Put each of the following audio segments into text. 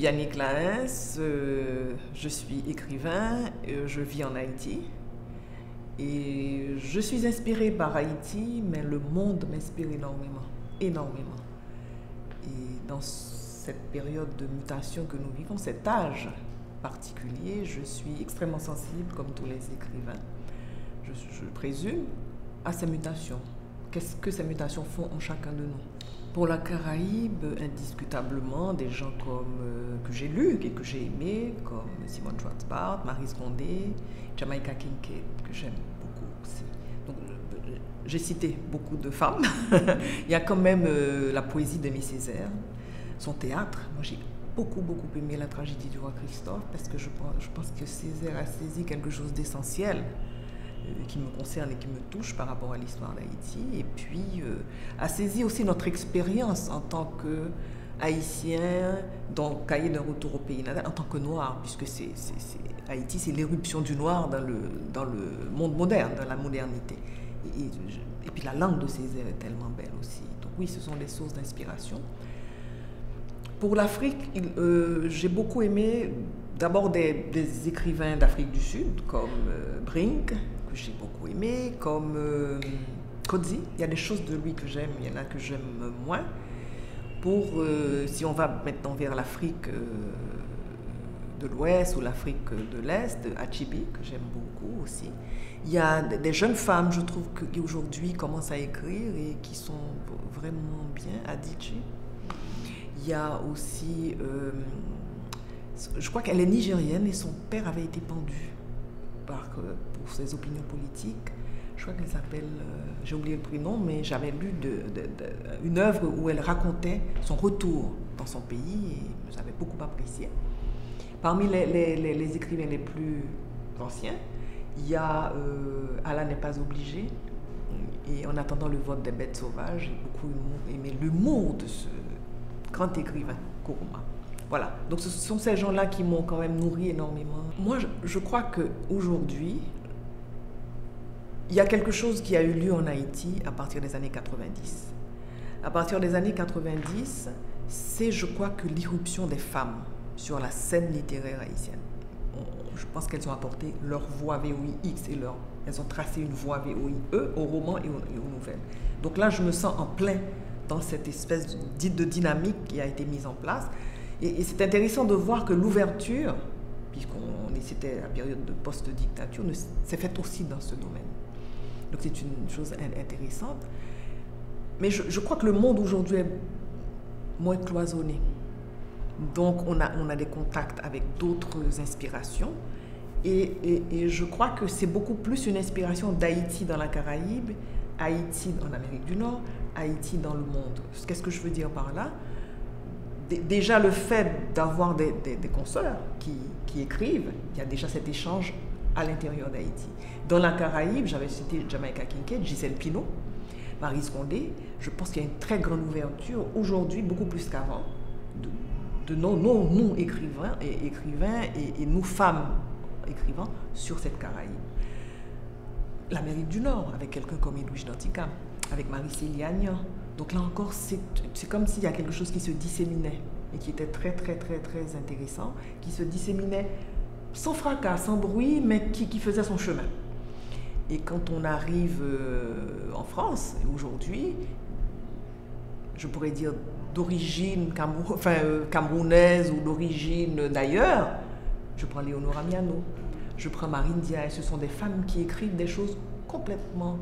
Yannick Laens, je suis écrivain, je vis en Haïti et je suis inspirée par Haïti, mais le monde m'inspire énormément, énormément. Et dans cette période de mutation que nous vivons, cet âge particulier, je suis extrêmement sensible, comme tous les écrivains, je présume, à ces mutations. Qu'est-ce que ces mutations font en chacun de nous? Pour la Caraïbe, indiscutablement, des gens que j'ai lus et que j'ai aimés, comme Simone Schwartzbart, Maryse Condé, Jamaica Kincaid, que j'aime beaucoup aussi. Donc, j'ai cité beaucoup de femmes. Il y a quand même la poésie d'Aimé Césaire, son théâtre. Moi, j'ai beaucoup aimé la tragédie du roi Christophe parce que je pense que Césaire a saisi quelque chose d'essentiel qui me concerne et qui me touche par rapport à l'histoire d'Haïti, et puis a saisi aussi notre expérience en tant qu'Haïtien, dans le cahier d'un retour au pays natal, en tant que noir, puisque Haïti, c'est l'éruption du noir dans le monde moderne, dans la modernité. Et puis la langue de Césaire est tellement belle aussi. Donc oui, ce sont des sources d'inspiration. Pour l'Afrique, j'ai beaucoup aimé d'abord des écrivains d'Afrique du Sud, comme Brink, que j'ai beaucoup aimé, comme Kodzi. Il y a des choses de lui que j'aime, il y en a que j'aime moins. Si on va maintenant vers l'Afrique de l'Ouest ou l'Afrique de l'Est, Achebe, que j'aime beaucoup aussi. Il y a des jeunes femmes, je trouve, qui aujourd'hui commencent à écrire et qui sont vraiment bien, Adichie. Il y a aussi, je crois qu'elle est nigérienne et son père avait été pendu pour ses opinions politiques. Je crois qu'elle s'appelle, j'ai oublié le prénom, mais j'avais lu une œuvre où elle racontait son retour dans son pays et j'avais beaucoup apprécié. Parmi les écrivains les plus anciens, il y a Allah n'est pas obligé, et En attendant le vote des bêtes sauvages, j'ai beaucoup aimé l'humour de ce grand écrivain, Nkrumah. Voilà, donc ce sont ces gens-là qui m'ont quand même nourri énormément. Moi, je crois qu'aujourd'hui, il y a quelque chose qui a eu lieu en Haïti à partir des années 90. À partir des années 90, c'est, je crois, que l'irruption des femmes sur la scène littéraire haïtienne. Je pense qu'elles ont apporté leur voix VOIX et elles ont tracé une voix VOIE au roman et aux nouvelles. Donc là, je me sens en plein dans cette espèce de dynamique qui a été mise en place. Et c'est intéressant de voir que l'ouverture, c'était la période de post-dictature, s'est faite aussi dans ce domaine. Donc c'est une chose intéressante. Mais je crois que le monde aujourd'hui est moins cloisonné. Donc on a des contacts avec d'autres inspirations. Et je crois que c'est beaucoup plus une inspiration d'Haïti dans la Caraïbe, Haïti en Amérique du Nord, Haïti dans le monde. Qu'est-ce que je veux dire par là? Déjà, le fait d'avoir des consoeurs qui écrivent, il y a déjà cet échange à l'intérieur d'Haïti. Dans la Caraïbe, j'avais cité Jamaica Kincaid, Gisèle Pineau, Maryse Condé. Je pense qu'il y a une très grande ouverture, aujourd'hui, beaucoup plus qu'avant, de nous écrivains et nous femmes écrivains sur cette Caraïbe. L'Amérique du Nord, avec quelqu'un comme Edwidge Danticat, avec Marie-Célie Agnan. Donc là encore, c'est comme s'il y a quelque chose qui se disséminait et qui était très intéressant, qui se disséminait sans fracas, sans bruit, mais qui faisait son chemin. Et quand on arrive en France, aujourd'hui, je pourrais dire d'origine camerounaise ou d'origine d'ailleurs, je prends Léonora Miano, je prends Marine Diaye, ce sont des femmes qui écrivent des choses complètement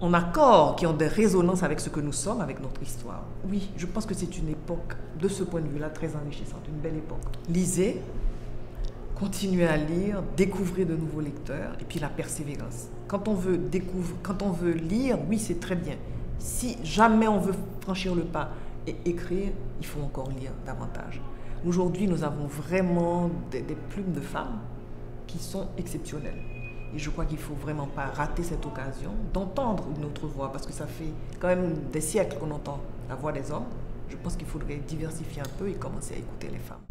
en accord, qui ont des résonances avec ce que nous sommes, avec notre histoire. Oui, je pense que c'est une époque, de ce point de vue-là, très enrichissante, une belle époque. Lisez, continuez à lire, découvrez de nouveaux lecteurs, et puis la persévérance. Quand on veut lire, oui, c'est très bien. Si jamais on veut franchir le pas et écrire, il faut encore lire davantage. Aujourd'hui, nous avons vraiment des plumes de femmes qui sont exceptionnelles. Et je crois qu'il ne faut vraiment pas rater cette occasion d'entendre une autre voix, parce que ça fait quand même des siècles qu'on entend la voix des hommes. Je pense qu'il faudrait diversifier un peu et commencer à écouter les femmes.